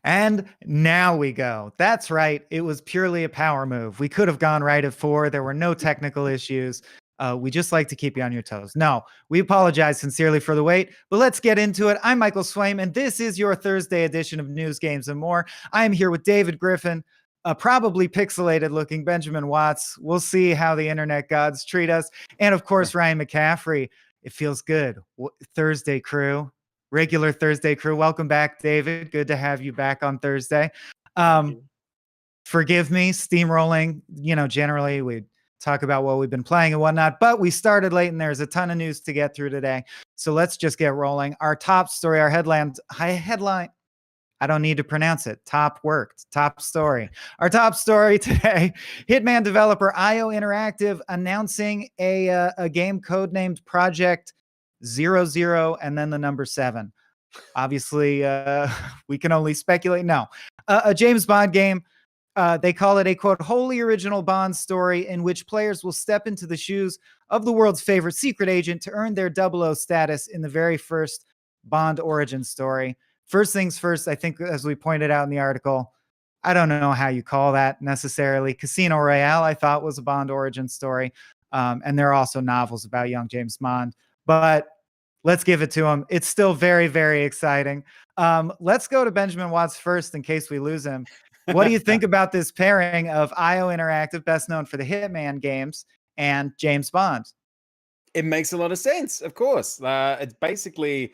And now we go. That's right. It was purely a power move. We could have gone right at 4. There were no technical issues. We just like to keep you on your toes. No, we apologize sincerely for the wait, but let's get into it. I'm Michael Swaim, and this is your Thursday edition of News, Games, and More. I am here with David Griffin, a probably pixelated looking Benjamin Watts. We'll see how the internet gods treat us. And of course, Ryan McCaffrey. It feels good. Thursday crew. Regular Thursday crew. Welcome back, David. Good to have you back on Thursday. Forgive me, steamrolling. Generally we talk about what we've been playing and whatnot, but we started late and there's a ton of news to get through today. So let's just get rolling. Our top story, our headline. I don't need to pronounce it. Top story. Our top story today, Hitman developer IO Interactive announcing a game codenamed Project 00 and then the number 7. Obviously, we can only speculate. No, a James Bond game. They call it a, quote, wholly original Bond story in which players will step into the shoes of the world's favorite secret agent to earn their 00 status in the very first Bond origin story. First things first, I think, as we pointed out in the article, I don't know how you call that necessarily. Casino Royale, I thought, was a Bond origin story. And there are also novels about young James Bond. But let's give it to him. It's still very, very exciting. Let's go to Benjamin Watts first in case we lose him. What do you think about this pairing of IO Interactive, best known for the Hitman games, and James Bond? It makes a lot of sense, of course. It's basically,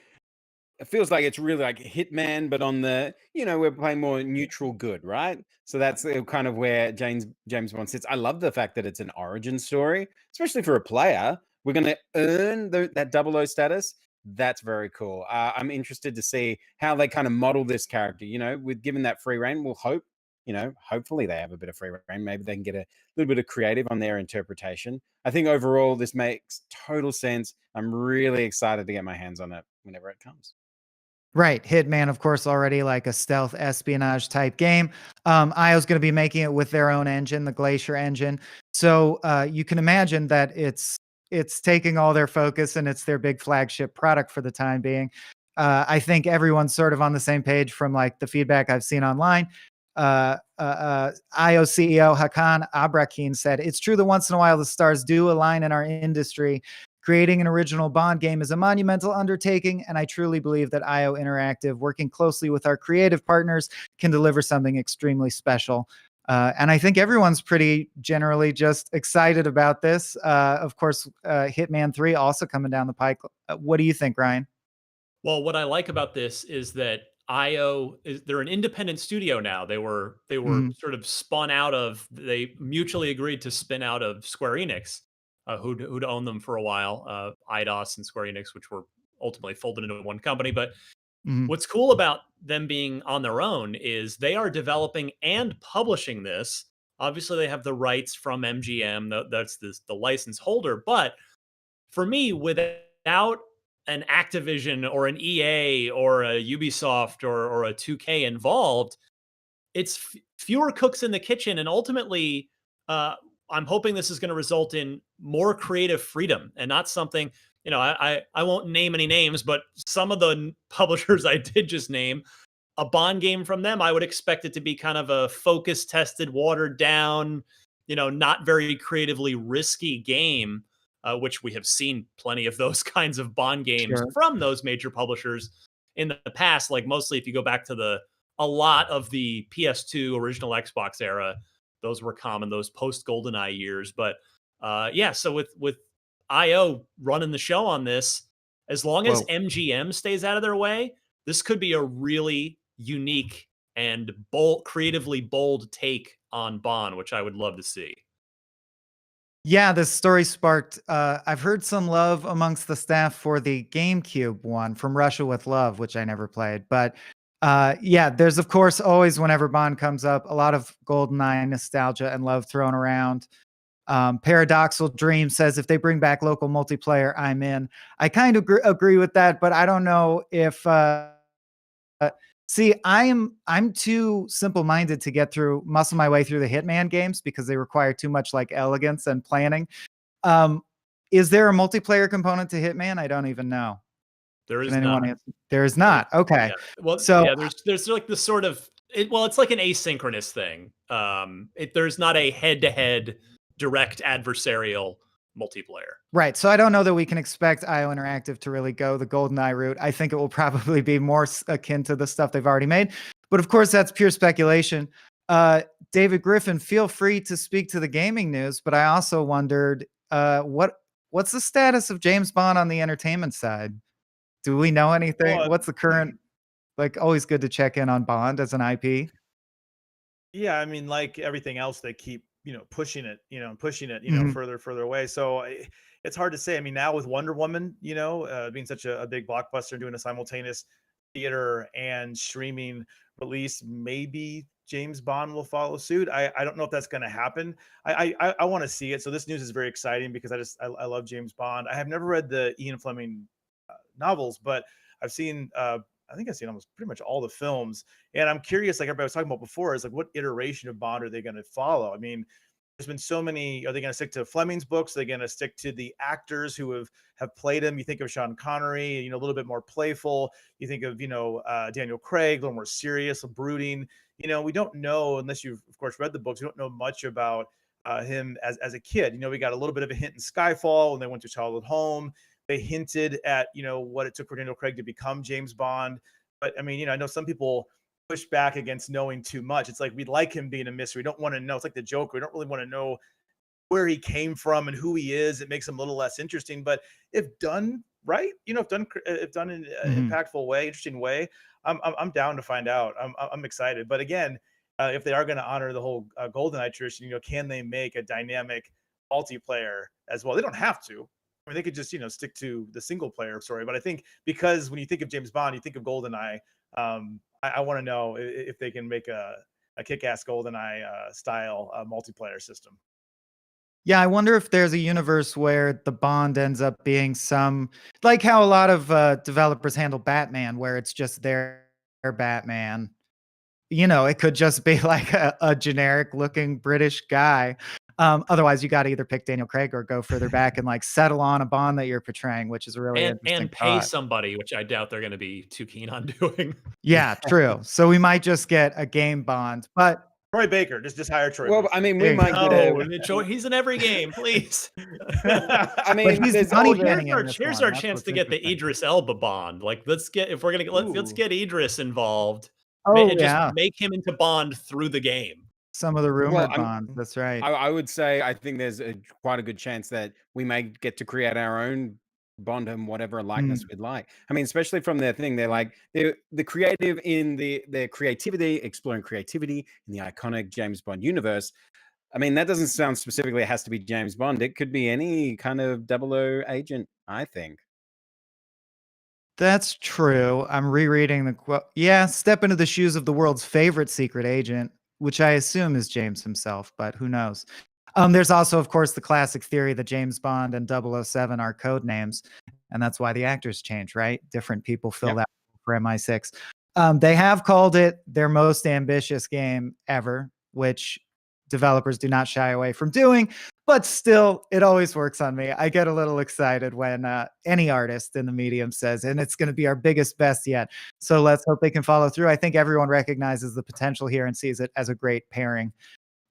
it feels like it's really like Hitman, but on the, we're playing more neutral good, right? So that's kind of where James Bond sits. I love the fact that it's an origin story, especially for a player. We're going to earn that 00 status. That's very cool. I'm interested to see how they kind of model this character. With given that free reign, we'll hope, hopefully they have a bit of free reign. Maybe they can get a little bit of creative on their interpretation. I think overall, this makes total sense. I'm really excited to get my hands on it whenever it comes. Right. Hitman, of course, already like a stealth espionage type game. IO's going to be making it with their own engine, the Glacier engine. So you can imagine that it's taking all their focus and it's their big flagship product for the time being. I think everyone's sort of on the same page from like the feedback I've seen online. IO CEO Hakan Abrakin said, "It's true that once in a while the stars do align in our industry. Creating an original Bond game is a monumental undertaking, and I truly believe that IO Interactive, working closely with our creative partners, can deliver something extremely special." And I think everyone's pretty generally just excited about this. Of course, Hitman 3 also coming down the pike. What do you think, Ryan? Well, what I like about this is that they're an independent studio now. They were sort of spun out of, they mutually agreed to spin out of Square Enix, who'd owned them for a while, Eidos and Square Enix, which were ultimately folded into one company. But what's cool about them being on their own is they are developing and publishing this. Obviously, they have the rights from MGM. That's the license holder. But for me, without an Activision or an EA or a Ubisoft or a 2K involved, it's fewer cooks in the kitchen. And ultimately, I'm hoping this is going to result in more creative freedom and not something, I won't name any names, but some of the publishers I did just name, a Bond game from them, I would expect it to be kind of a focus tested, watered down, not very creatively risky game, which we have seen plenty of those kinds of Bond games from those major publishers in the past. Like mostly if you go back to a lot of the PS2 original Xbox era, those were common, those post GoldenEye years. But so with IO running the show on this, as long as MGM stays out of their way, this could be a really unique and creatively bold take on Bond, which I would love to see. Yeah, this story sparked, I've heard some love amongst the staff for the GameCube one, From Russia with Love, which I never played. But there's, of course, always, whenever Bond comes up, a lot of GoldenEye nostalgia and love thrown around. Paradoxal Dream says, if they bring back local multiplayer, I'm in. I kind of agree with that, but I don't know if... See, I'm too simple-minded to muscle my way through the Hitman games because they require too much like elegance and planning. Is there a multiplayer component to Hitman? I don't even know. There is not. There is not. Okay. Yeah. Well, so there's like this sort of It's like an asynchronous thing. There's not a head-to-head direct adversarial multiplayer. Right. So I don't know that we can expect IO Interactive to really go the GoldenEye route. I think it will probably be more akin to the stuff they've already made. But of course, that's pure speculation. David Griffin, feel free to speak to the gaming news. But I also wondered, what's the status of James Bond on the entertainment side? Do we know anything? Well, What's the current? Like, always good to check in on Bond as an IP. yeah, I mean, like everything else, they keep, pushing it, Mhm. further away. So it's hard to say. I mean, now with Wonder Woman, being such a big blockbuster, doing a simultaneous theater and streaming release, maybe James Bond will follow suit. I don't know if that's going to happen. I want to see it. So this news is very exciting because I love James Bond. I have never read the Ian Fleming novels, but I've seen I think I've seen almost pretty much all the films. And I'm curious, like everybody was talking about before, is like what iteration of Bond are they going to follow? I mean, there's been so many. Are they going to stick to Fleming's books? Are they going to stick to the actors who have played him? You think of Sean Connery, a little bit more playful. You think of Daniel Craig, a little more serious, brooding. We don't know unless you've of course read the books. We don't know much about him as a kid. We got a little bit of a hint in Skyfall when they went to childhood home. They hinted at what it took for Daniel Craig to become James Bond. But I mean, I know some people push back against knowing too much. It's like we'd like him being a mystery. We don't want to know. It's like the Joker. We don't really want to know where he came from and who he is. It makes him a little less interesting. But if done right, if done in an impactful way, interesting way, I'm down to find out. I'm excited. But again, if they are going to honor the whole GoldenEye tradition, can they make a dynamic multiplayer as well? They don't have to. I mean, they could just, stick to the single player story. But I think because when you think of James Bond, you think of GoldenEye. I want to know if they can make a kick-ass GoldenEye style multiplayer system. Yeah, I wonder if there's a universe where the Bond ends up being like how a lot of developers handle Batman, where it's just their Batman. It could just be like a generic looking British guy. Otherwise, you got to either pick Daniel Craig or go further back and like settle on a Bond that you're portraying, which is a really interesting and pay thought. somebody, which I doubt they're going to be too keen on doing. Yeah, true. So we might just get a game Bond, but Troy Baker, just hire Troy. Well, Baker. I mean, we might get he's in every game, please. I mean, here's our chance to get the Idris Elba Bond. Like, let's get Idris involved. Oh, just make him into Bond through the game. Some of the rumored Bonds. That's right. I would say I think there's quite a good chance that we may get to create our own Bond and whatever likeness we'd like. I mean, especially from their thing, they're like the creative in their creativity, exploring creativity in the iconic James Bond universe. I mean, that doesn't sound specifically it has to be James Bond. It could be any kind of 00 agent, I think. That's true. I'm rereading the quote. Yeah, step into the shoes of the world's favorite secret agent, which I assume is James himself, but who knows? There's also, of course, the classic theory that James Bond and 007 are code names, and that's why the actors change, right? Different people fill that for MI6. They have called it their most ambitious game ever, which developers do not shy away from doing, but still, it always works on me. I get a little excited when any artist in the medium says, and it's going to be our biggest, best yet. So let's hope they can follow through. I think everyone recognizes the potential here and sees it as a great pairing.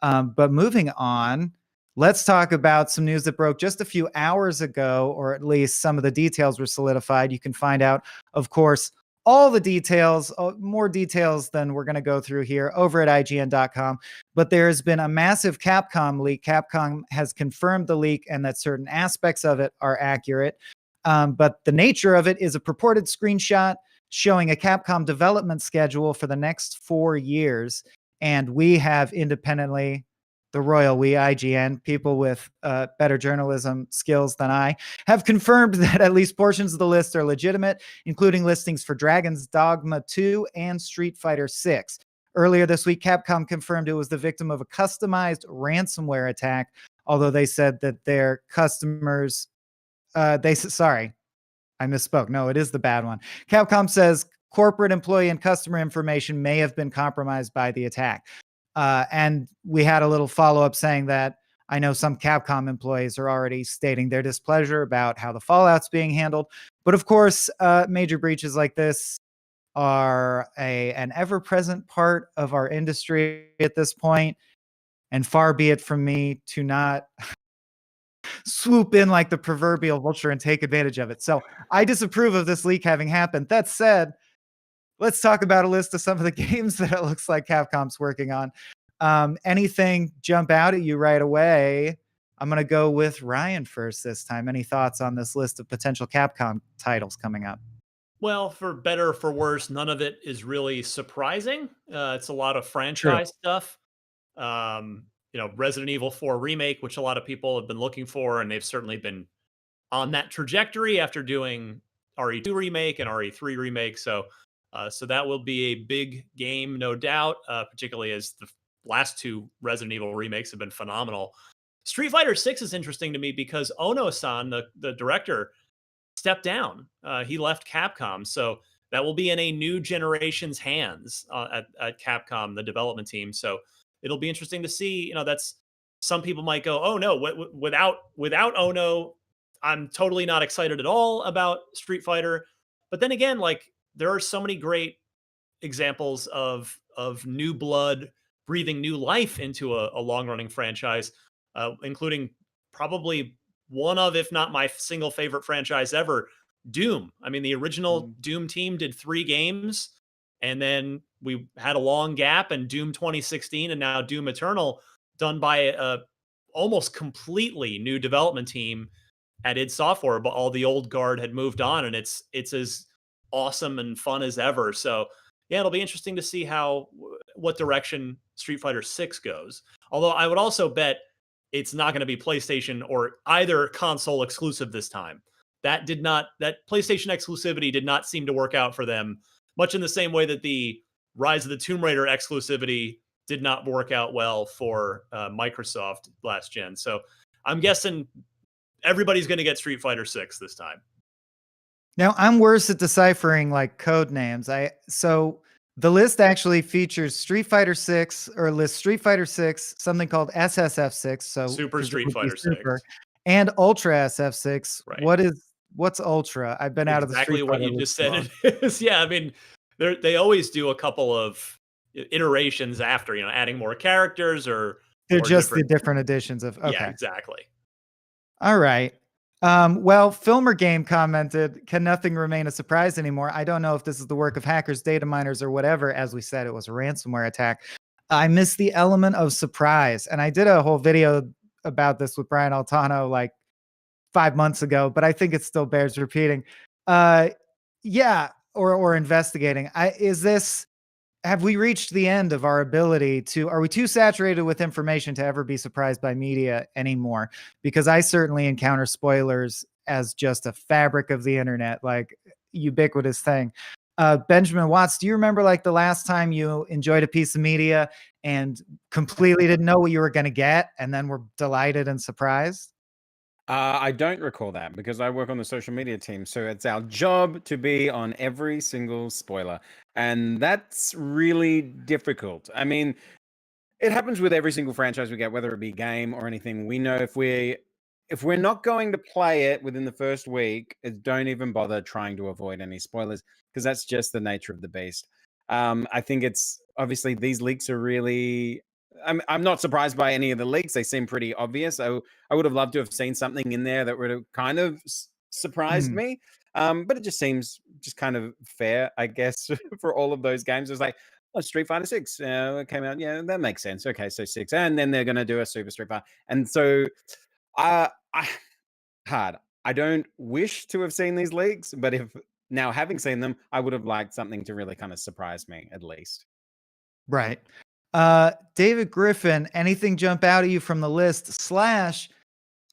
But moving on, let's talk about some news that broke just a few hours ago, or at least some of the details were solidified. You can find out, of course, all the details, more details than we're going to go through here over at IGN.com. But there has been a massive Capcom leak. Capcom has confirmed the leak and that certain aspects of it are accurate. But the nature of it is a purported screenshot showing a Capcom development schedule for the next 4 years. And we have independently, the royal we, IGN, people with better journalism skills than I, have confirmed that at least portions of the list are legitimate, including listings for Dragon's Dogma 2 and Street Fighter 6. Earlier this week, Capcom confirmed it was the victim of a customized ransomware attack, although they said that their customers, sorry, I misspoke. No, it is the bad one. Capcom says corporate employee and customer information may have been compromised by the attack. And we had a little follow-up saying that I know some Capcom employees are already stating their displeasure about how the Fallout's being handled. But of course, major breaches like this are an ever-present part of our industry at this point, and far be it from me to not swoop in like the proverbial vulture and take advantage of it. So I disapprove of this leak having happened. That said, let's talk about a list of some of the games that it looks like Capcom's working on. Anything jump out at you right away? I'm going to go with Ryan first this time. Any thoughts on this list of potential Capcom titles coming up? Well, for better or for worse, none of it is really surprising. It's a lot of True. franchise stuff. Resident Evil 4 remake, which a lot of people have been looking for, and they've certainly been on that trajectory after doing RE2 remake and RE3 remake. So that will be a big game, no doubt, particularly as the last two Resident Evil remakes have been phenomenal. Street Fighter 6 is interesting to me because Ono-san, the director, stepped down. He left Capcom. So that will be in a new generation's hands at Capcom, the development team. So it'll be interesting to see. That's, some people might go, oh no, without Ono, I'm totally not excited at all about Street Fighter. But then again, like, there are so many great examples of new blood breathing new life into a long running franchise, including probably one of, if not my single favorite franchise ever, Doom. I mean, the original Doom team did 3 games, and then we had a long gap, and Doom 2016, and now Doom Eternal, done by a almost completely new development team at id Software, but all the old guard had moved on, and it's as awesome and fun as ever. So yeah, it'll be interesting to see what direction Street Fighter 6 goes. Although I would also bet it's not going to be PlayStation or either console exclusive this time. That PlayStation exclusivity did not seem to work out for them, much in the same way that the Rise of the Tomb Raider exclusivity did not work out well for Microsoft last gen. So I'm guessing everybody's going to get Street Fighter 6 this time. Now, I'm worse at deciphering like code names. So the list actually features Street Fighter 6, or lists Street Fighter 6, something called SSF 6, so Super Street Fighter 6, and Ultra SF6. Right. What's Ultra? I've been out of the Street Exactly Fighter what you just said. It is. Yeah, I mean, they always do a couple of iterations after, adding more characters, or they're just the different editions of. Okay. Yeah, exactly. All right. Well, Filmer Game commented, can nothing remain a surprise anymore? I don't know if this is the work of hackers, data miners, or whatever. As we said, it was a ransomware attack. I miss the element of surprise. And I did a whole video about this with Brian Altano like 5 months ago, but I think it still bears repeating. Yeah, or investigating. Have we reached the end of our ability are we too saturated with information to ever be surprised by media anymore? Because I certainly encounter spoilers as just a fabric of the internet, like ubiquitous thing. Benjamin Watts, do you remember like the last time you enjoyed a piece of media and completely didn't know what you were going to get and then were delighted and surprised? I don't recall that because I work on the social media team. So it's our job to be on every single spoiler. And that's really difficult. I mean, it happens with every single franchise we get, whether it be game or anything. We know if we're not going to play it within the first week, don't even bother trying to avoid any spoilers, because that's just the nature of the beast. I think it's obviously these leaks are really. I'm not surprised by any of the leaks. They seem pretty obvious. I would have loved to have seen something in there that would have kind of surprised me. But it just seems just kind of fair, I guess, for all of those games. It's like, oh, Street Fighter 6 it came out. Yeah, that makes sense. Okay, so 6. And then they're going to do a Super Street Fighter. And so I don't wish to have seen these leaks, but if now having seen them, I would have liked something to really kind of surprise me at least. Right. David Griffin, anything jump out at you from the list? /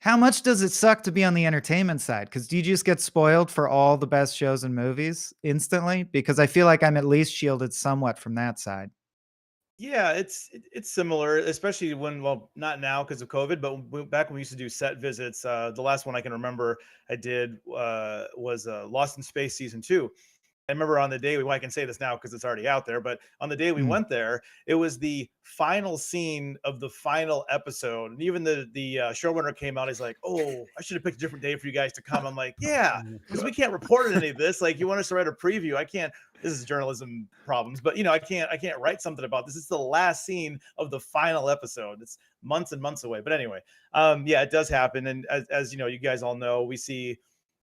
how much does it suck to be on the entertainment side? Because do you just get spoiled for all the best shows and movies instantly? Because I feel like I'm at least shielded somewhat from that side. Yeah, it's similar, especially well, not now because of COVID, but back when we used to do set visits. The last one I can remember I did was Lost in Space season 2, I remember on the day I can say this now because it's already out there, but on the day we went there, it was the final scene of the final episode. And even the showrunner came out. He's like, "Oh, I should have picked a different day for you guys to come." I'm like, "Yeah, because we can't report any of this. Like, you want us to write a preview? I can't. This is journalism problems, but I can't write something about this. It's the last scene of the final episode. It's months and months away. But anyway, yeah, it does happen. And as you guys all know, we see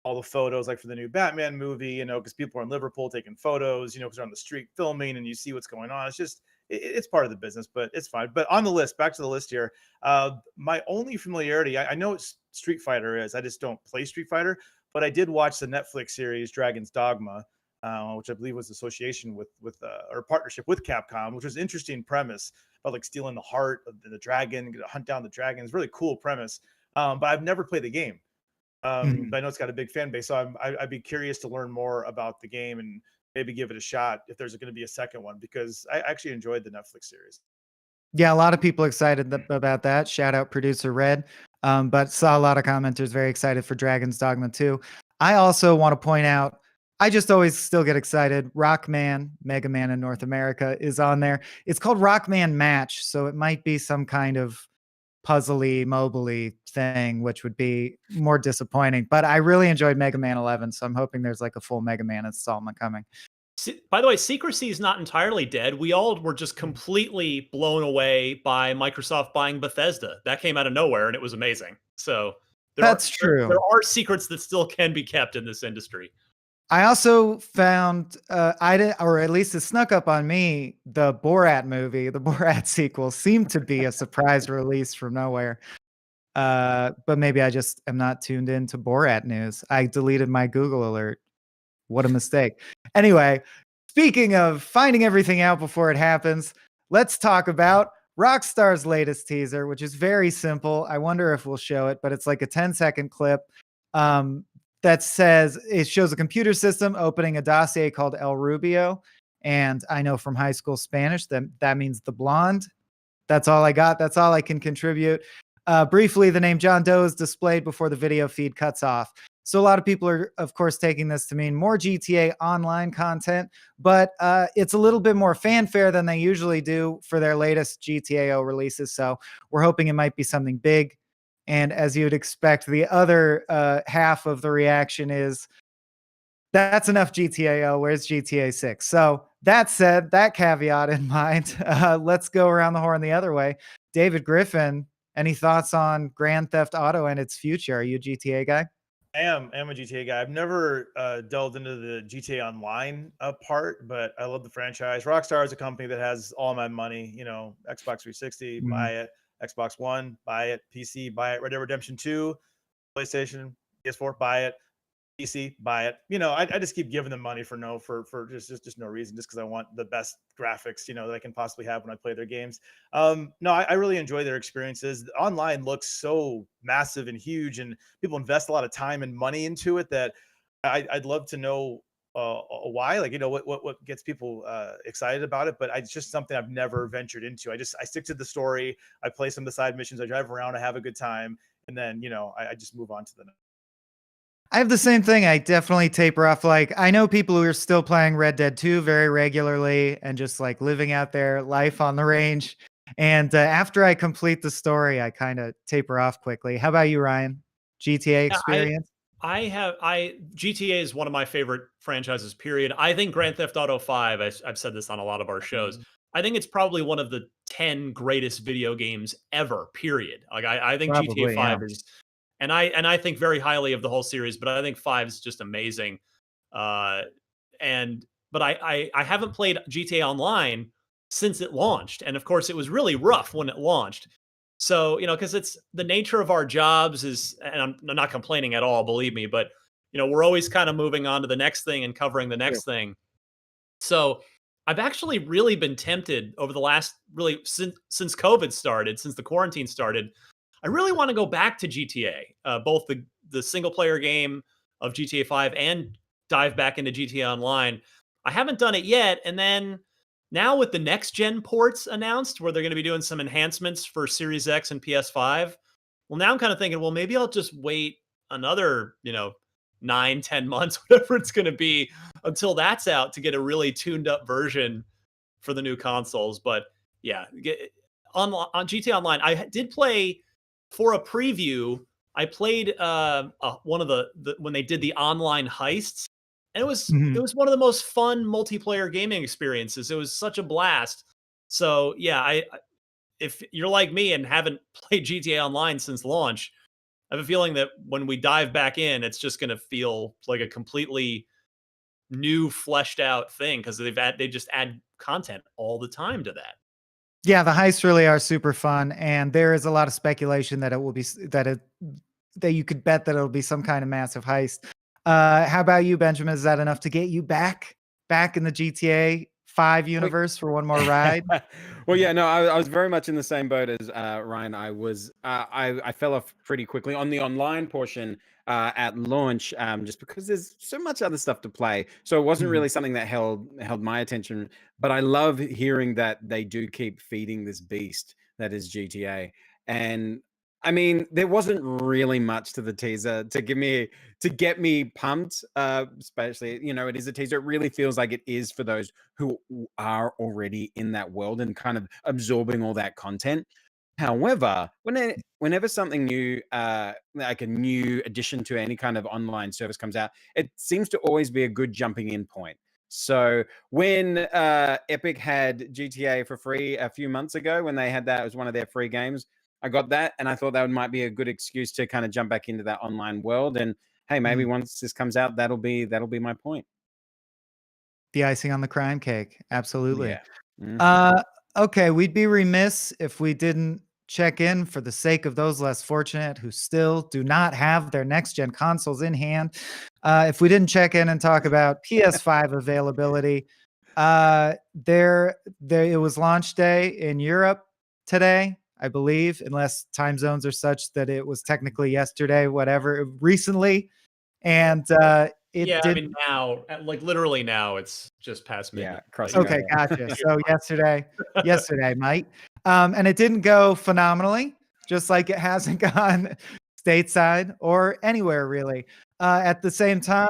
all the photos like for the new Batman movie, because people are in Liverpool taking photos, because they're on the street filming and you see what's going on. It's just, it's part of the business, but it's fine. But on the list, back to the list here, my only familiarity, I know what Street Fighter is. I just don't play Street Fighter, but I did watch the Netflix series Dragon's Dogma, which I believe was association with or partnership with Capcom, which was an interesting premise about like stealing the heart of the dragon, hunt down the dragon. It's really cool premise. But I've never played the game. But I know it's got a big fan base, so I'd be curious to learn more about the game and maybe give it a shot if there's going to be a second one, because I actually enjoyed the Netflix series. Yeah, a lot of people excited about that. Shout out producer Red. But saw a lot of commenters very excited for Dragon's Dogma 2. I also want to point out, I just always still get excited. Rockman, Mega Man in North America is on there. It's called Rockman Match, so it might be some kind of puzzly, mobily thing, which would be more disappointing. But I really enjoyed Mega Man 11, so I'm hoping there's like a full Mega Man installment coming. By the way, secrecy is not entirely dead. We all were just completely blown away by Microsoft buying Bethesda. That came out of nowhere, and it was amazing. So that's true. There are secrets that still can be kept in this industry. I also found, or at least it snuck up on me, the Borat movie, the Borat sequel seemed to be a surprise release from nowhere. But maybe I just am not tuned into Borat news. I deleted my Google alert. What a mistake. Anyway, speaking of finding everything out before it happens, let's talk about Rockstar's latest teaser, which is very simple. I wonder if we'll show it, but it's like a 10-second clip. That says it shows a computer system opening a dossier called El Rubio. And I know from high school Spanish that means the blonde. That's all I got. That's all I can contribute. Briefly, the name John Doe is displayed before the video feed cuts off. So a lot of people are, of course, taking this to mean more GTA Online content, but it's a little bit more fanfare than they usually do for their latest GTAO releases. So we're hoping it might be something big. And as you'd expect, the other half of the reaction is, that's enough GTAO. Where's GTA 6? So that said, that caveat in mind, let's go around the horn the other way. David Griffin, any thoughts on Grand Theft Auto and its future? Are you a GTA guy? I am a GTA guy. I've never delved into the GTA Online part, but I love the franchise. Rockstar is a company that has all my money. Xbox 360, buy it. Xbox One, buy it. PC, buy it. Red Dead Redemption 2, PlayStation, PS4, buy it. PC, buy it. I just keep giving them money for just no reason, just because I want the best graphics, that I can possibly have when I play their games. No, I really enjoy their experiences. Online looks so massive and huge, and people invest a lot of time and money into it that I'd love to know why, what gets people excited about it. But it's just something I've never ventured into. I stick to the story. I play some of the side missions. I drive around. I have a good time, and then I just move on to the next. I have the same thing. I definitely taper off. Like, I know people who are still playing Red Dead 2 very regularly and just like living out their life on the range. And after I complete the story, I kind of taper off quickly. How about you, Ryan? GTA experience? GTA is one of my favorite franchises, period. I think Grand Theft Auto 5, I've said this on a lot of our shows, I think it's probably one of the 10 greatest video games ever, period. Like, I think probably, GTA 5 is, and I think very highly of the whole series, but I think 5 is just amazing. But I haven't played GTA Online since it launched. And of course, it was really rough when it launched. So, because it's the nature of our jobs is, and I'm not complaining at all, believe me, but, we're always kind of moving on to the next thing and covering the next thing. So I've actually really been tempted over the last, really, since COVID started, since the quarantine started, I really want to go back to GTA, both the single player game of GTA 5 and dive back into GTA Online. I haven't done it yet. And then now with the next gen ports announced, where they're going to be doing some enhancements for Series X and PS5. Well, now I'm kind of thinking, well, maybe I'll just wait another, 9-10 months, whatever it's going to be, until that's out to get a really tuned up version for the new consoles. But yeah, on GTA Online, I did play for a preview. I played one of the when they did the online heists, and it was one of the most fun multiplayer gaming experiences. It was such a blast. So yeah, if you're like me and haven't played GTA Online since launch, I have a feeling that when we dive back in, it's just going to feel like a completely new, fleshed out thing, because they just add content all the time to that. Yeah, the heists really are super fun, and there is a lot of speculation that it will be that you could bet that it'll be some kind of massive heist. How about you, Benjamin? Is that enough to get you back in the GTA 5 universe for one more ride? Well, yeah, no, I was very much in the same boat as Ryan. I fell off pretty quickly on the online portion at launch, just because there's so much other stuff to play. So it wasn't really something that held my attention. But I love hearing that they do keep feeding this beast that is GTA. And I mean, there wasn't really much to the teaser to get me pumped. Especially, it is a teaser. It really feels like it is for those who are already in that world and kind of absorbing all that content. However, whenever something new, like a new addition to any kind of online service comes out, it seems to always be a good jumping in point. So when Epic had GTA for free a few months ago, when they had that as one of their free games, I got that, and I thought that might be a good excuse to kind of jump back into that online world. And hey, maybe once this comes out, that'll be my point. The icing on the crime cake, absolutely. Yeah. Okay, we'd be remiss if we didn't check in for the sake of those less fortunate who still do not have their next gen consoles in hand. If we didn't check in and talk about PS5 availability, it was launch day in Europe today, I believe, unless time zones are such that it was technically yesterday, whatever, recently. And it Yeah, did. I mean, now, like literally now, it's just past midnight. Okay, gotcha. So yesterday, Mike. And it didn't go phenomenally, just like it hasn't gone stateside or anywhere really. At the same time,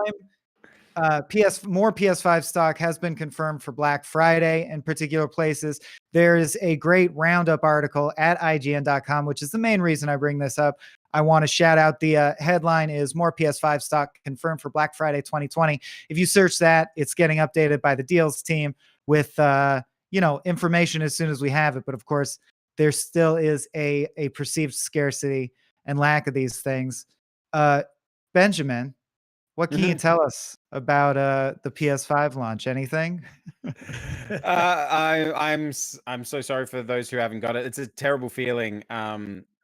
more PS5 stock has been confirmed for Black Friday in particular places. There is a great Roundup article at IGN.com, which is the main reason I bring this up. I want to shout out the headline is more PS5 stock confirmed for Black Friday 2020. If you search that, it's getting updated by the deals team with information as soon as we have it. But of course, there still is a perceived scarcity and lack of these things. Benjamin, what can you tell us about the PS5 launch? Anything? I'm so sorry for those who haven't got it. It's a terrible feeling.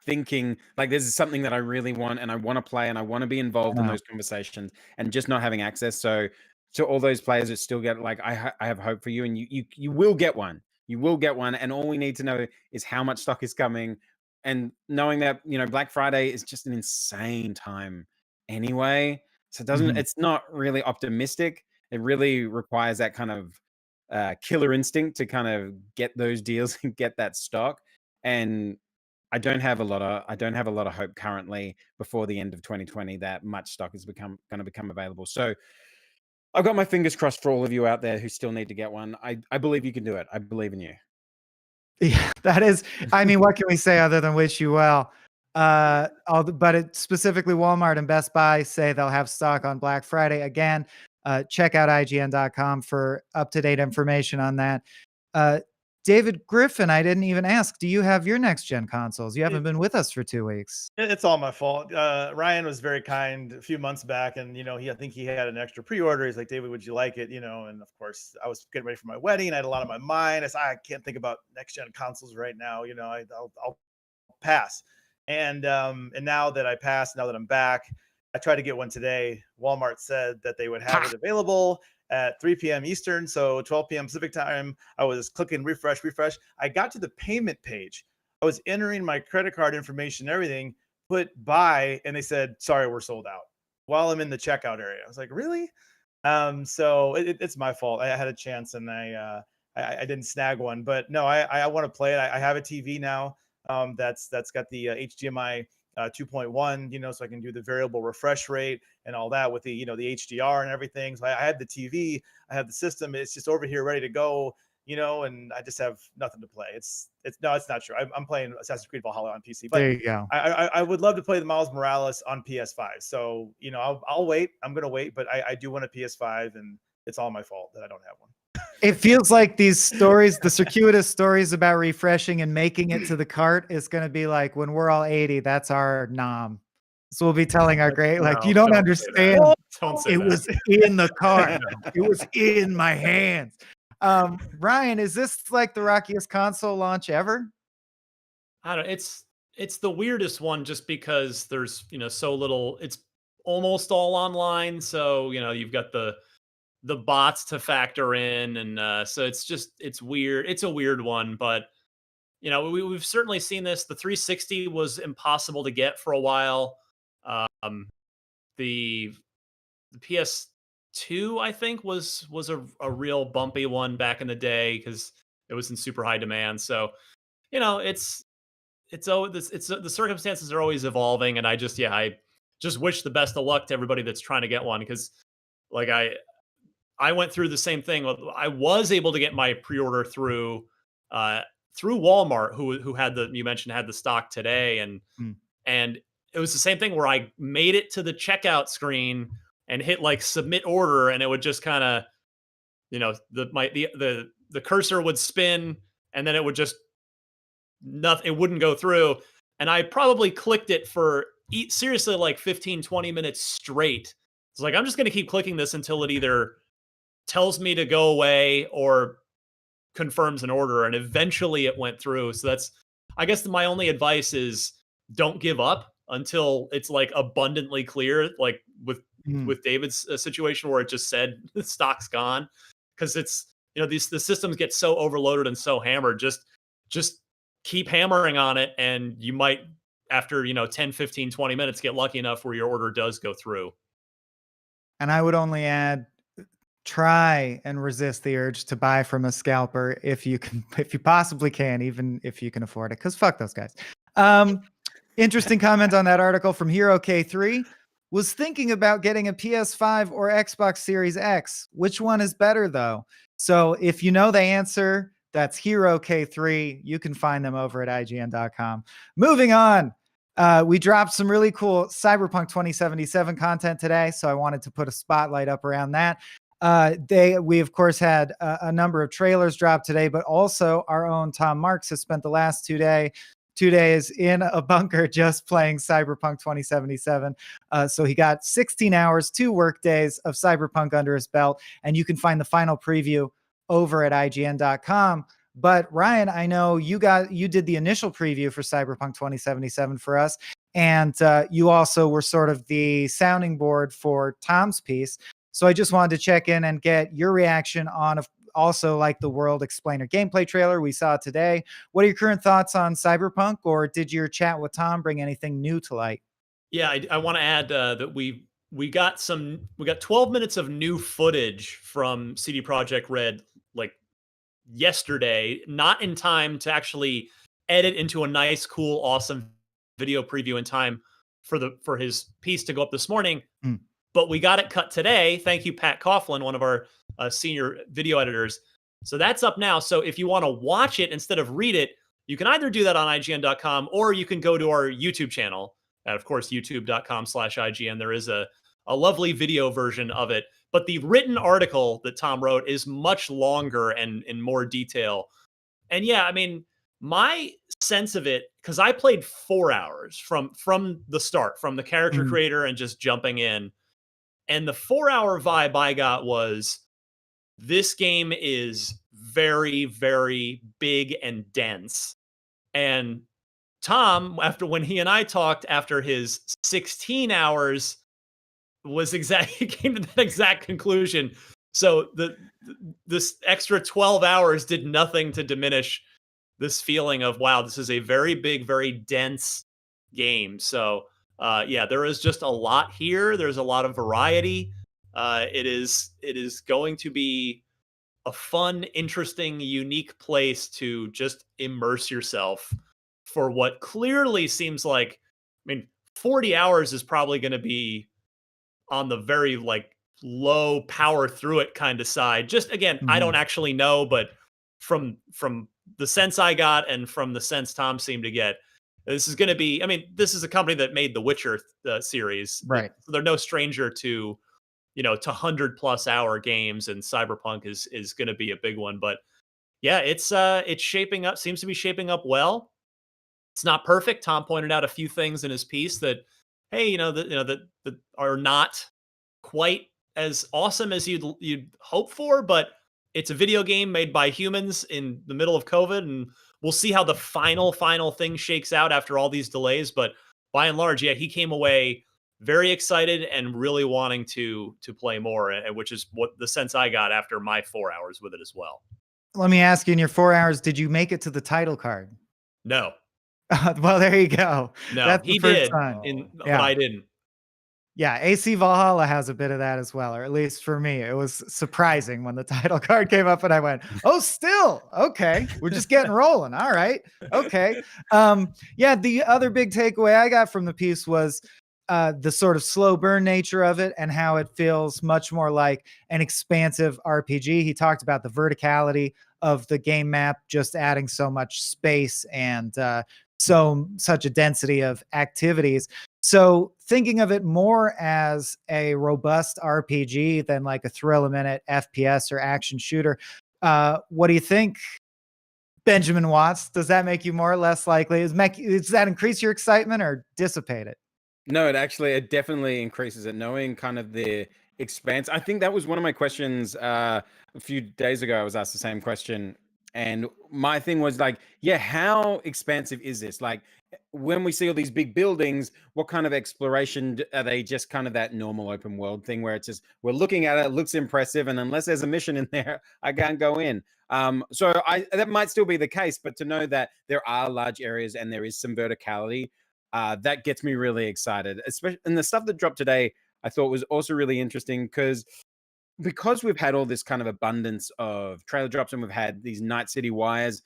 Thinking like this is something that I really want and I want to play and I want to be involved in those conversations and just not having access. So to all those players that still get like I have hope for you, and you will get one. You will get one, and all we need to know is how much stock is coming, and knowing that Black Friday is just an insane time anyway. So it's not really optimistic. It really requires that kind of killer instinct to kind of get those deals and get that stock. And I don't have a lot of hope currently before the end of 2020 that much stock is going to become available. So I've got my fingers crossed for all of you out there who still need to get one. I believe you can do it. I believe in you. Yeah, that is. I mean, what can we say other than wish you well? But specifically Walmart and Best Buy say they'll have stock on Black Friday. Again, check out IGN.com for up-to-date information on that. David Griffin, I didn't even ask, do you have your next gen consoles? You haven't been with us for 2 weeks. It's all my fault. Ryan was very kind a few months back, and I think he had an extra pre-order. He's like, David, would you like it? And of course I was getting ready for my wedding. I had a lot on my mind. I said, I can't think about next gen consoles right now. I'll pass. And now that I passed, now that I'm back, I tried to get one today. Walmart said that they would have it available at 3 p.m. Eastern, so 12 p.m. Pacific time. I was clicking refresh. I got to the payment page. I was entering my credit card information and everything, put buy, and they said, sorry, we're sold out, while I'm in the checkout area. I was like, really? So it's my fault. I had a chance and I didn't snag one, but no, I want to play it. I have a TV now that's got the HDMI 2.1, so I can do the variable refresh rate and all that with the, the HDR and everything. So I have the TV, I have the system. It's just over here ready to go, and I just have nothing to play. It's not true. I'm playing Assassin's Creed Valhalla on PC, but There you go. I would love to play the Miles Morales on PS5. So, I'll wait. I'm going to wait, but I do want a PS5, and it's all my fault that I don't have one. It feels like these stories, the circuitous stories about refreshing and making it to the cart is going to be like when we're all 80, that's our nom. So we'll be telling our great, like, you don't understand. Don't say It that. was in the cart. It was in my hands. Ryan, is this like the rockiest console launch ever? I don't. It's the weirdest one just because there's so little. It's almost all online, so you've got the bots to factor in, and so it's weird. It's a weird one, but we've certainly seen this. The 360 was impossible to get for a while. The PS2, I think, was a real bumpy one back in the day because it was in super high demand. So the circumstances are always evolving, and I just wish the best of luck to everybody that's trying to get one, because like I went through the same thing. I was able to get my pre-order through Walmart, who had you mentioned had the stock today, and it was the same thing where I made it to the checkout screen and hit like submit order, and it would just kind of the cursor would spin, and then it would just it wouldn't go through, and I probably clicked it for seriously like 15-20 minutes straight. It's like I'm just going to keep clicking this until it either tells me to go away or confirms an order, and eventually it went through. So that's, I guess, my only advice is don't give up until it's like abundantly clear, like with David's situation where it just said the stock's gone, because it's the systems get so overloaded and so hammered. Just keep hammering on it, and you might, after 10, 15, 20 minutes, get lucky enough where your order does go through. And I would only add, try and resist the urge to buy from a scalper if you possibly can, even if you can afford it, because fuck those guys. Interesting comment on that article from Hero K3. Was thinking about getting a PS5 or Xbox Series X. Which one is better though? So if you know the answer, that's Hero K3. You can find them over at IGN.com. Moving on. We dropped some really cool Cyberpunk 2077 content today, so I wanted to put a spotlight up around that. We of course had a number of trailers drop today, but also our own Tom Marks has spent the last 2 days in a bunker just playing Cyberpunk 2077. So he got 16 hours, 2 work days of Cyberpunk under his belt, and you can find the final preview over at IGN.com. But Ryan, I know you did the initial preview for Cyberpunk 2077 for us, and you also were sort of the sounding board for Tom's piece. So I just wanted to check in and get your reaction on also like the World Explainer gameplay trailer we saw today. What are your current thoughts on Cyberpunk, or did your chat with Tom bring anything new to light? Yeah, I want to add that we got 12 minutes of new footage from CD Projekt Red like yesterday, not in time to actually edit into a nice, cool, awesome video preview in time for his piece to go up this morning. But we got it cut today. Thank you, Pat Coughlin, one of our senior video editors. So that's up now. So if you want to watch it instead of read it, you can either do that on IGN.com, or you can go to our YouTube channel at, of course, youtube.com/IGN. There is a lovely video version of it. But the written article that Tom wrote is much longer and in more detail. And yeah, I mean, my sense of it, because I played 4 hours from the start, from the character creator and just jumping in. And the 4-hour vibe I got was, this game is very, very big and dense. And Tom, when he and I talked after his 16 hours, he came to that exact conclusion. So this extra 12 hours did nothing to diminish this feeling of, wow, this is a very big, very dense game. So yeah, there is just a lot here. There's a lot of variety. It is going to be a fun, interesting, unique place to just immerse yourself for what clearly seems like, I mean, 40 hours is probably going to be on the very like low power through it kind of side. Just again, I don't actually know, but from the sense I got and from the sense Tom seemed to get, this is going to be, I mean, this is a company that made the Witcher series. Right. They're no stranger to, to 100+ hour games, and Cyberpunk is going to be a big one. But yeah, it's shaping up, seems to be shaping up well. It's not perfect. Tom pointed out a few things in his piece that, hey, that are not quite as awesome as you'd hope for, but it's a video game made by humans in the middle of COVID, and we'll see how the final thing shakes out after all these delays. But by and large, yeah, he came away very excited and really wanting to play more, which is what the sense I got after my 4 hours with it as well. Let me ask you, in your 4 hours, did you make it to the title card? No. Well, there you go. No, That's he the first did, time. but I didn't. Yeah, AC Valhalla has a bit of that as well, or at least for me. It was surprising when the title card came up and I went, oh, still, okay, we're just getting rolling. All right, okay. Yeah, the other big takeaway I got from the piece was the sort of slow burn nature of it and how it feels much more like an expansive RPG. He talked about the verticality of the game map, just adding so much space and such a density of activities. So thinking of it more as a robust RPG than like a thrill-a-minute FPS or action shooter, what do you think, Benjamin Watts? Does that make you more or less likely? Does that increase your excitement or dissipate it? No, it definitely increases it, knowing kind of the expanse. I think that was one of my questions a few days ago. I was asked the same question, and my thing was like, yeah, how expansive is this? Like, when we see all these big buildings, what kind of exploration are they? Just kind of that normal open world thing where it's just, we're looking at it looks impressive, and unless there's a mission in there, I can't go in. So that might still be the case, but to know that there are large areas and there is some verticality, that gets me really excited. Especially, and the stuff that dropped today, I thought was also really interesting because we've had all this kind of abundance of trailer drops and we've had these Night City wires.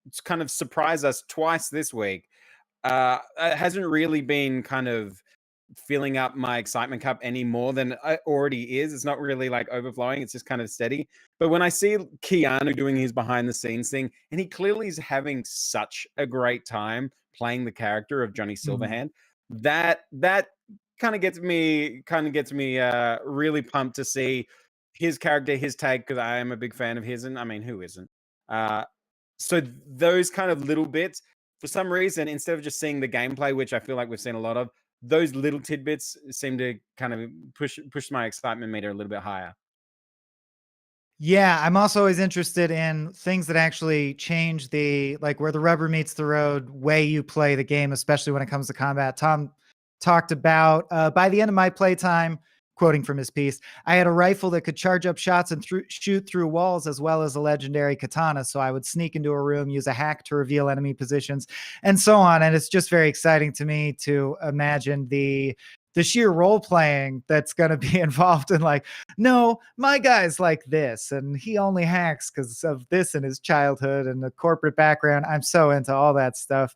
It's kind of surprised us twice this week. It hasn't really been kind of filling up my excitement cup any more than it already is. It's not really like overflowing. It's just kind of steady. But when I see Keanu doing his behind the scenes thing, and he clearly is having such a great time playing the character of Johnny Silverhand, that kind of gets me really pumped to see his character, his take, because I am a big fan of his, and I mean, who isn't? So those kind of little bits, for some reason, instead of just seeing the gameplay, which I feel like we've seen a lot of, those little tidbits seem to kind of push my excitement meter a little bit higher. Yeah, I'm also always interested in things that actually change like where the rubber meets the road way you play the game, especially when it comes to combat. Tom talked about by the end of my playtime, quoting from his piece, I had a rifle that could charge up shots and shoot through walls, as well as a legendary katana. So I would sneak into a room, use a hack to reveal enemy positions, and so on. And it's just very exciting to me to imagine the sheer role playing that's going to be involved in, like, no, my guy's like this and he only hacks because of this in his childhood and the corporate background. I'm so into all that stuff.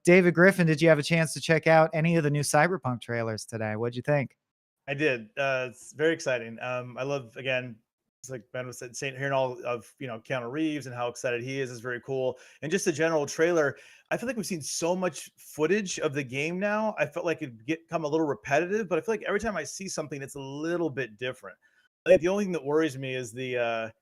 David Griffin, did you have a chance to check out any of the new Cyberpunk trailers today? What'd you think? I did. It's very exciting. I love, again, it's like Ben was saying, hearing all of Keanu Reeves and how excited he is very cool. And just the general trailer, I feel like we've seen so much footage of the game now. I felt like it'd become a little repetitive, but I feel like every time I see something, it's a little bit different. I think the only thing that worries me is you're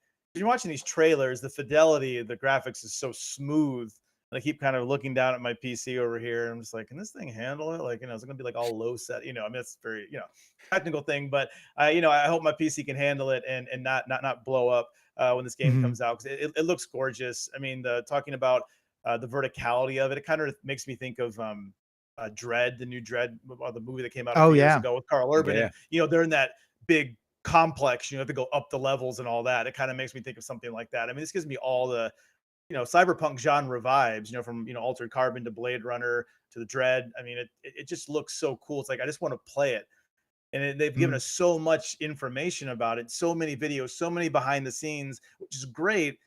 watching these trailers, the fidelity of the graphics is so smooth. And I keep kind of looking down at my PC over here. And I'm just like, can this thing handle it? Like, is it going to be like all low set? I mean, it's very, technical thing, but I hope my PC can handle it and not blow up when this game comes out, because it looks gorgeous. I mean, talking about the verticality of it, it kind of makes me think of Dread, the new Dread, the movie that came out a few years ago with Carl Urban. Yeah. And, they're in that big complex, you have to go up the levels and all that. It kind of makes me think of something like that. I mean, this gives me all the cyberpunk genre vibes, from Altered Carbon to Blade Runner to the Dread. I mean, it just looks so cool. It's like I just want to play it. And they've given us so much information about it, so many videos, so many behind the scenes, which is great.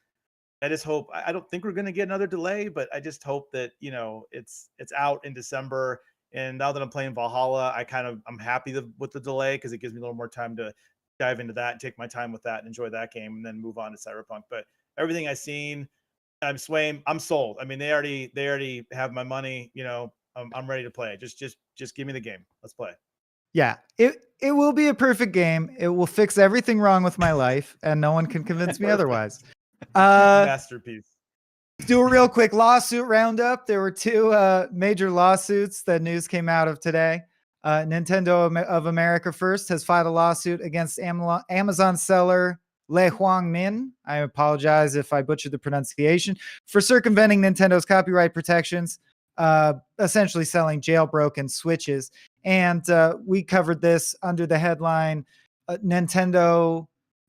I just hope, I don't think we're going to get another delay, but I just hope that, it's out in December And now that I'm playing Valhalla, I'm happy with the delay because it gives me a little more time to dive into that and take my time with that and enjoy that game and then move on to Cyberpunk. But everything I've seen, I'm swaying. I'm sold. I mean, they already have my money. You know, I'm ready to play. Just give me the game. Let's play. Yeah, it will be a perfect game. It will fix everything wrong with my life, and no one can convince me otherwise. Masterpiece. Do a real quick lawsuit roundup. There were two major lawsuits that news came out of today. Nintendo of America first has filed a lawsuit against Amazon seller Le Huang Min. I apologize if I butchered the pronunciation, for circumventing Nintendo's copyright protections, essentially selling jailbroken Switches. And we covered this under the headline, Nintendo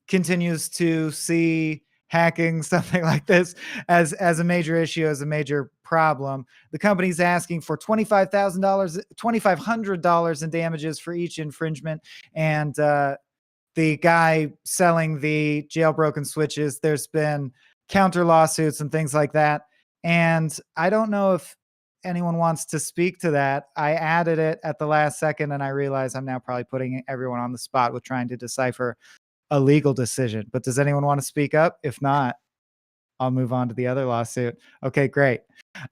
continues to see hacking, something like this, as a major issue, as a major problem. The company's asking for $2,500 in damages for each infringement. And the guy selling the jailbroken Switches, there's been counter lawsuits and things like that. And I don't know if anyone wants to speak to that. I added it at the last second, and I realize I'm now probably putting everyone on the spot with trying to decipher a legal decision. But does anyone want to speak up? If not, I'll move on to the other lawsuit. Okay, great.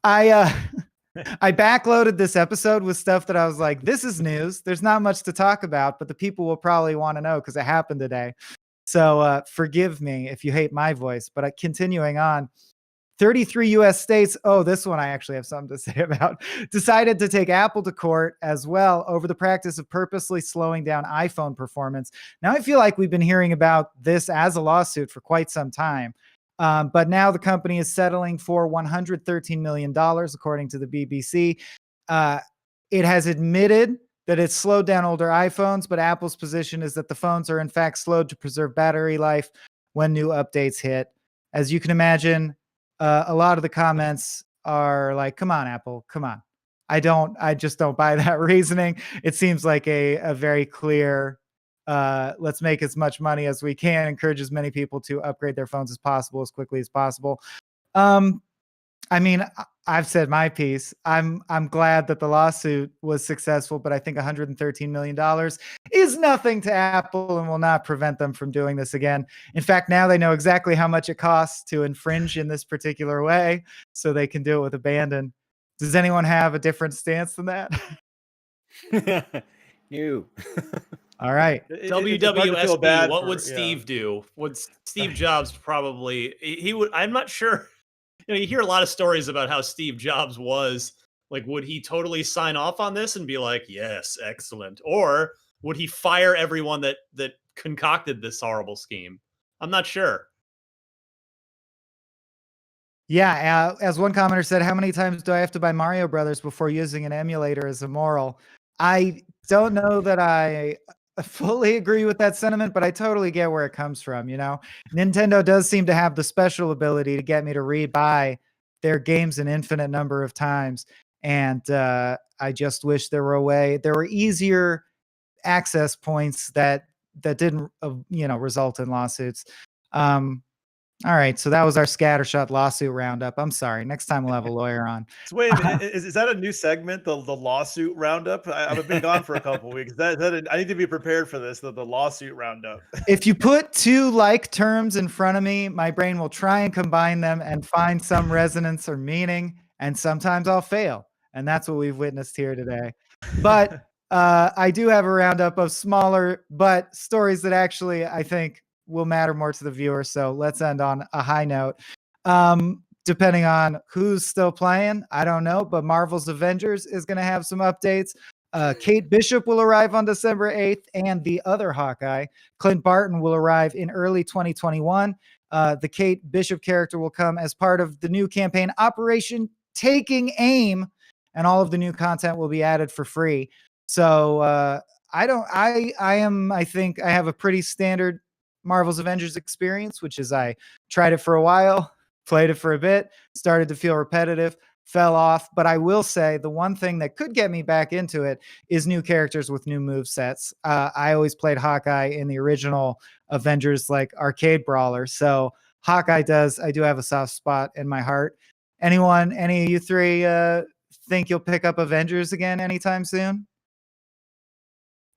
I backloaded this episode with stuff that I was like, this is news. There's not much to talk about, but the people will probably want to know because it happened today. So forgive me if you hate my voice, but continuing on, 33 US states, this one I actually have something to say about, decided to take Apple to court as well over the practice of purposely slowing down iPhone performance. Now, I feel like we've been hearing about this as a lawsuit for quite some time. But now the company is settling for $113 million, according to the BBC. It has admitted that it's slowed down older iPhones, but Apple's position is that the phones are in fact slowed to preserve battery life when new updates hit. As you can imagine, a lot of the comments are like, come on, Apple, come on. I just don't buy that reasoning. It seems like a very clear, let's make as much money as we can, encourage as many people to upgrade their phones as possible, as quickly as possible. I mean, I've said my piece. I'm glad that the lawsuit was successful, but I think $113 million is nothing to Apple and will not prevent them from doing this again. In fact, now they know exactly how much it costs to infringe in this particular way, so they can do it with abandon. Does anyone have a different stance than that? You. All right. WWSB, what would Steve do? Would Steve Jobs probably, he would, I'm not sure. You know, you hear a lot of stories about how Steve Jobs was. Like, would he totally sign off on this and be like, yes, excellent? Or would he fire everyone that concocted this horrible scheme? I'm not sure. Yeah, as one commenter said, how many times do I have to buy Mario Brothers before using an emulator is immoral? I don't know that I fully agree with that sentiment, but I totally get where it comes from. You know, Nintendo does seem to have the special ability to get me to rebuy their games an infinite number of times. And I just wish there were easier access points that didn't, result in lawsuits. All right, so that was our scattershot lawsuit roundup. I'm sorry. Next time we'll have a lawyer on. So wait, is that a new segment, the lawsuit roundup? I've been gone for a couple of weeks. I need to be prepared for this, the lawsuit roundup. If you put two like terms in front of me, my brain will try and combine them and find some resonance or meaning, and sometimes I'll fail. And that's what we've witnessed here today. But I do have a roundup of smaller but stories that actually, I think, will matter more to the viewer. So let's end on a high note. Depending on who's still playing, I don't know, but Marvel's Avengers is going to have some updates. Kate Bishop will arrive on December 8th, and the other Hawkeye, Clint Barton, will arrive in early 2021. The Kate Bishop character will come as part of the new campaign, Operation Taking Aim, and all of the new content will be added for free. So I think I have a pretty standard Marvel's Avengers experience, which is I tried it for a while, played it for a bit, started to feel repetitive, fell off. But I will say the one thing that could get me back into it is new characters with new move sets. I always played Hawkeye in the original Avengers, like arcade brawler. So I do have a soft spot in my heart. Any of you three think you'll pick up Avengers again anytime soon?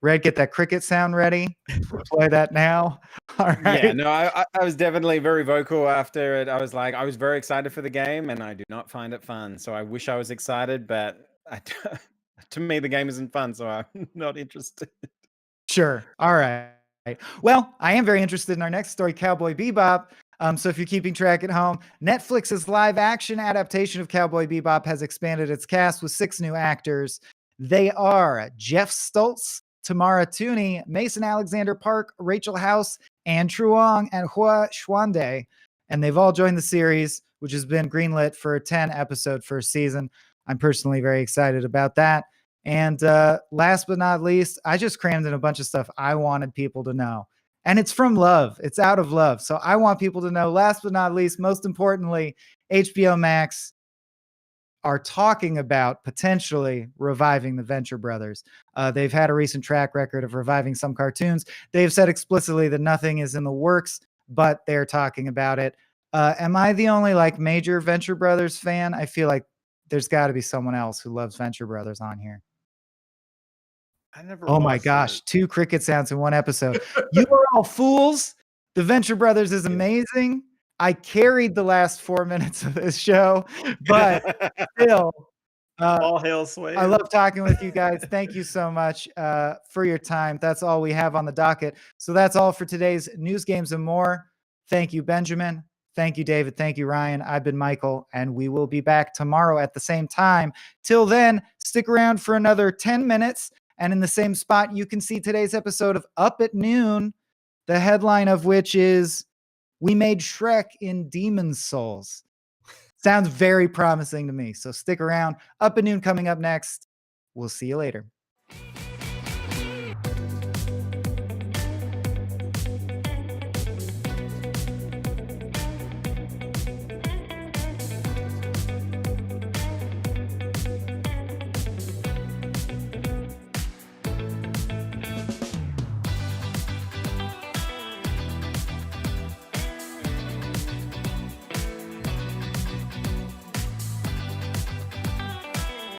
Red, get that cricket sound ready. We'll play that now. All right. Yeah, no, I was definitely very vocal after it. I was like, I was very excited for the game, and I do not find it fun. So I wish I was excited, but to me, the game isn't fun, so I'm not interested. Sure. All right. Well, I am very interested in our next story, Cowboy Bebop. So if you're keeping track at home, Netflix's live action adaptation of Cowboy Bebop has expanded its cast with 6 new actors. They are Jeff Stoltz, Tamara Tooney, Mason Alexander Park, Rachel House, Anne Truong, and Hua Xuande. And they've all joined the series, which has been greenlit for a 10-episode first season. I'm personally very excited about that. And last but not least, I just crammed in a bunch of stuff I wanted people to know. And it's from love. It's out of love. So I want people to know, last but not least, most importantly, HBO Max are talking about potentially reviving the Venture Brothers. They've had a recent track record of reviving some cartoons. They've said explicitly that nothing is in the works, but they're talking about it. Am I the only like major Venture Brothers fan? I feel like there's got to be someone else who loves Venture Brothers on here. I never. Oh my gosh, 2 cricket sounds in one episode. You are all fools. The Venture Brothers is amazing. I carried the last 4 minutes of this show, but still, All hail Sway. I love talking with you guys. Thank you so much for your time. That's all we have on the docket. So that's all for today's News, Games, and More. Thank you, Benjamin. Thank you, David. Thank you, Ryan. I've been Michael, and we will be back tomorrow at the same time. Till then, stick around for another 10 minutes. And in the same spot, you can see today's episode of Up at Noon, the headline of which is, "We made Shrek in Demon's Souls." Sounds very promising to me. So stick around. Up at Noon coming up next. We'll see you later.